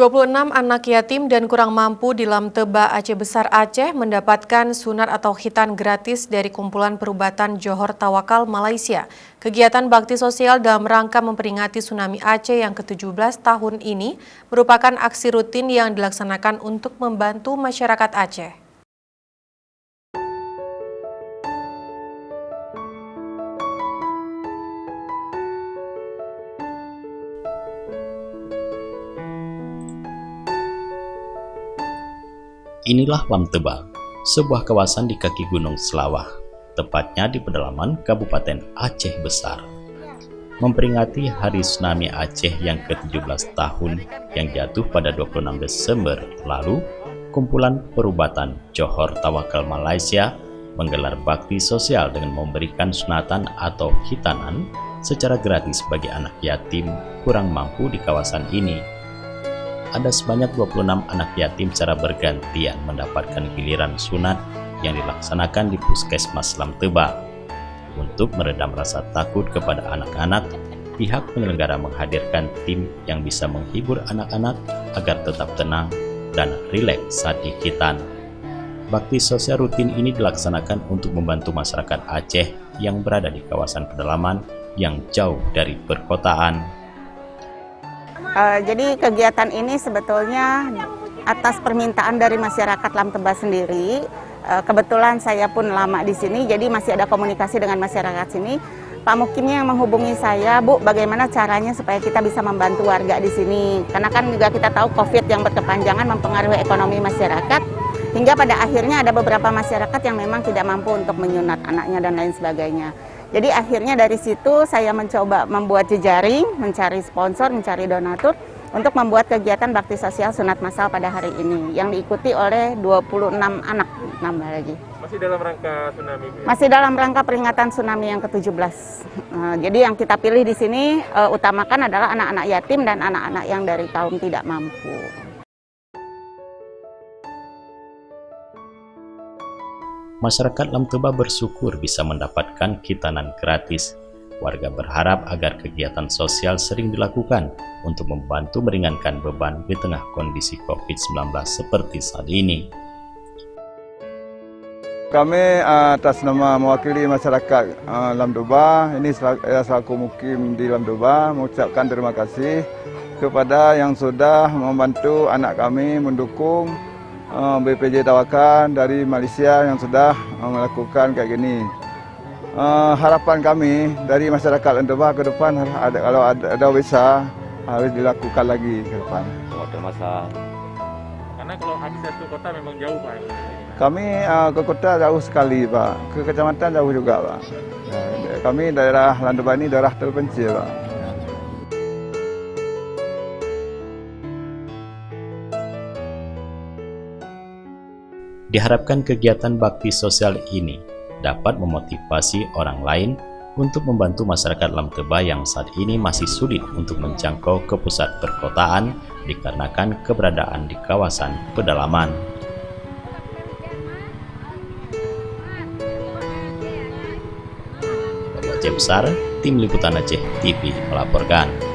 26 anak yatim dan kurang mampu di Lamteba Aceh Besar Aceh mendapatkan sunat atau khitan gratis dari kumpulan perubatan Johor Tawakal Malaysia. Kegiatan bakti sosial dalam rangka memperingati tsunami Aceh yang ke-17 tahun ini merupakan aksi rutin yang dilaksanakan untuk membantu masyarakat Aceh. Inilah Lamteba, sebuah kawasan di kaki Gunung Selawah, tepatnya di pedalaman Kabupaten Aceh Besar. Memperingati Hari Tsunami Aceh yang ke-17 tahun yang jatuh pada 26 Desember lalu, kumpulan perubatan Johor Tawakal Malaysia menggelar bakti sosial dengan memberikan sunatan atau khitanan secara gratis bagi anak yatim kurang mampu di kawasan ini. Ada sebanyak 26 anak yatim secara bergantian mendapatkan giliran sunat yang dilaksanakan di Puskesmas Lamteba. Untuk meredam rasa takut kepada anak-anak, pihak penyelenggara menghadirkan tim yang bisa menghibur anak-anak agar tetap tenang dan rileks saat dikitan. Bakti sosial rutin ini dilaksanakan untuk membantu masyarakat Aceh yang berada di kawasan pedalaman yang jauh dari perkotaan. Jadi kegiatan ini sebetulnya atas permintaan dari masyarakat Lamteba sendiri. Kebetulan saya pun lama di sini, jadi masih ada komunikasi dengan masyarakat sini. Pak Mukimnya yang menghubungi saya, Bu, bagaimana caranya supaya kita bisa membantu warga di sini. Karena kan juga kita tahu COVID yang berkepanjangan mempengaruhi ekonomi masyarakat. Hingga pada akhirnya ada beberapa masyarakat yang memang tidak mampu untuk menyunat anaknya dan lain sebagainya. Jadi akhirnya dari situ saya mencoba membuat jejaring, mencari sponsor, mencari donatur untuk membuat kegiatan bakti sosial sunat massal pada hari ini yang diikuti oleh 26 anak nambah lagi. Masih dalam rangka tsunami? Masih dalam rangka peringatan tsunami yang ke-17. Jadi yang kita pilih di sini utamakan adalah anak-anak yatim dan anak-anak yang dari kaum tidak mampu. Masyarakat Lamteba bersyukur bisa mendapatkan khitanan gratis. Warga berharap agar kegiatan sosial sering dilakukan untuk membantu meringankan beban di tengah kondisi COVID-19 seperti saat ini. Kami atas nama mewakili masyarakat Lamteba, ini selaku mukim di Lamteba, mengucapkan terima kasih kepada yang sudah membantu anak kami mendukung BPJ Tawakal dari Malaysia yang sudah melakukan kayak gini. Harapan kami dari masyarakat Lamteba ke depan kalau ada bisa harus dilakukan lagi ke depan. Karena kalau akses ke kota memang jauh, Pak. Kami ke kota jauh sekali, Pak. Ke kecamatan jauh juga, Pak. Kami daerah Lamteba ini daerah terpencil, Pak. Diharapkan kegiatan bakti sosial ini dapat memotivasi orang lain untuk membantu masyarakat Lamteba yang saat ini masih sulit untuk menjangkau ke pusat perkotaan dikarenakan keberadaan di kawasan pedalaman. Dari Aceh Besar, Tim Liputan Aceh TV melaporkan.